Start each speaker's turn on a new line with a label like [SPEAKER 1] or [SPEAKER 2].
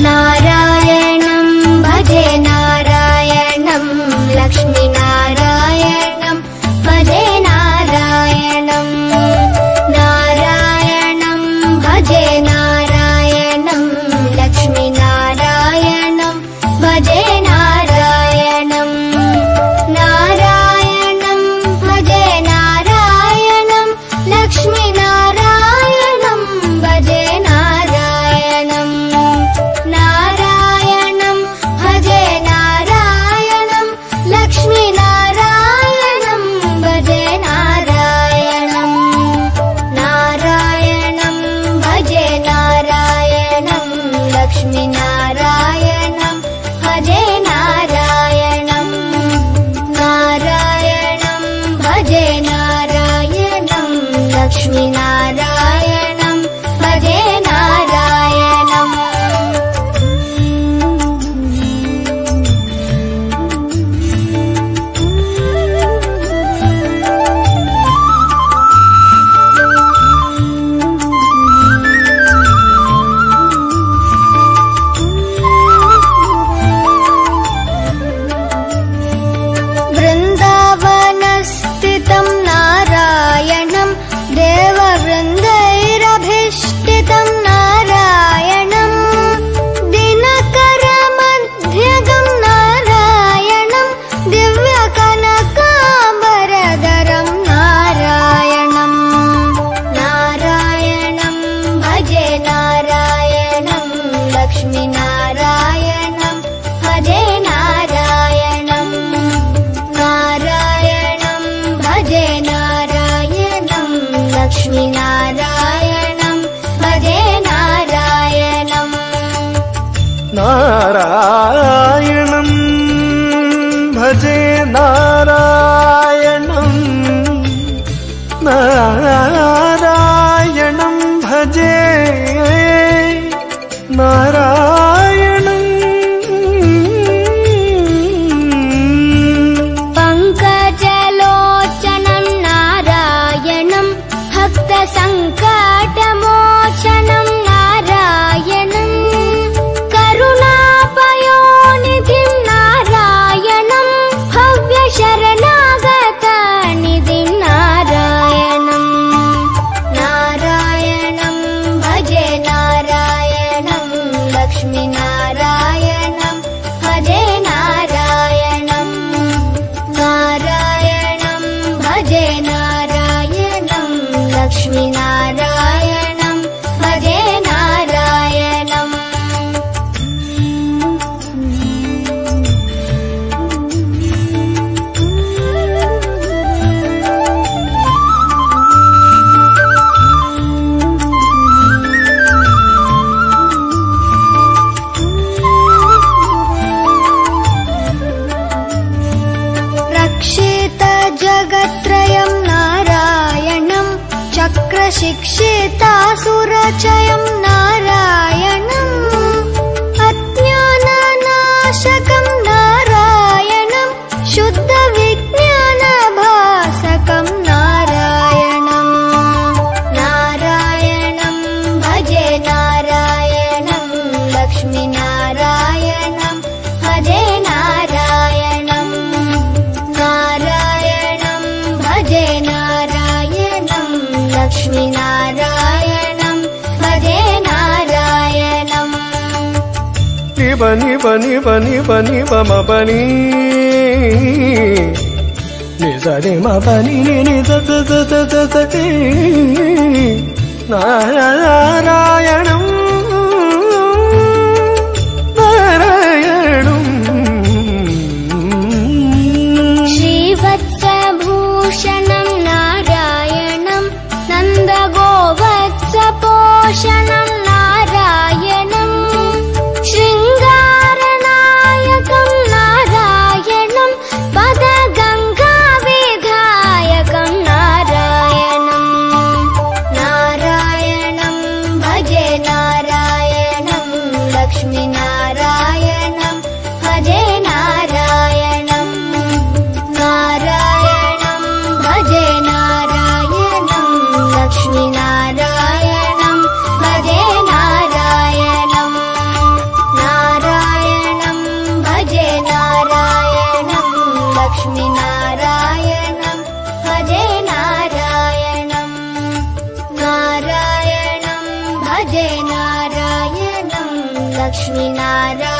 [SPEAKER 1] नारायणं भजे नारायणं लक्ष्मीनारायणं भजे नारायणं नारायणं भजे नारायणं लक्ष्मीनारायणं भजे नारायणं नारायणं भजे नारायणं लक्ष्मीनारायणं भजे नारायणं नारायणं भजे नारायणं लक्ष्मीनारायणं भजे नारायणं नारायणं भजे नारायणं लक्ष्मीनारायणं भजे नारायणं नारायणं भजे नारायणं लक्ष्मीनारायणं भजे नारायणं वृन्दावनस्थितं नारायणं देववृन्दैरभिष्टितं नारायणं दिनकरमध्यगं नारायणं दिव्यकनकाम्बरधरं नारायणं नारायणं भजे नारायणं लक्ष्मीनारायणं भजे नारायणं नारायणं भजे नारायणं लक्ष्मीनारायणं भजे नारायणं
[SPEAKER 2] नारायणं भजे नारायणं नारायणं भजे नारायणं
[SPEAKER 1] पङ्कजलोचनं नारायणं भक्तसङ्कटमोचनं नारायणं करुणापयोनिधिं नारायणं भव्यशरणागतनिधिं नारायणं नारायणं भजे नारायणं लक्ष्मीनारायणं भजे नारायणं नारायणं भजे नारायणं लक्ष्मीनारायणं भजे नारायणं रक्षितजगत्त्रयं नारायणं चक्रशिक्षितासुरचयं नारायणं अज्ञाननाशकं नारायणं शुद्धविज्ञानभासकं नारायणं नारायणं भजे नारायणं लक्ष्मीनारायणं भजे नारायणं नारायणं भजे नारायणं लक्ष्मीनारायणं भजे नारायणं
[SPEAKER 2] निबनि बनि बनि बनि बम बनि निजनि म बनि नि the the the the the the नारायणं नारायणं
[SPEAKER 1] श्रीवत्सभूषणं नारायणं नन्दगोवत्सपोषणं नारायणं शृङ्गारनायकं नारायणं पदगङ्गाविधायकं नारायणं नारायणं भजे नारायणं लक्ष्मीनारायणं भजे नारायणं नारायणं भजे नारायणं लक्ष्मीनारायणं भजे नारायणं लक्ष्मीनारायणं भजे नारायणं नारायणं भजे नारायणं लक्ष्मीनारायणं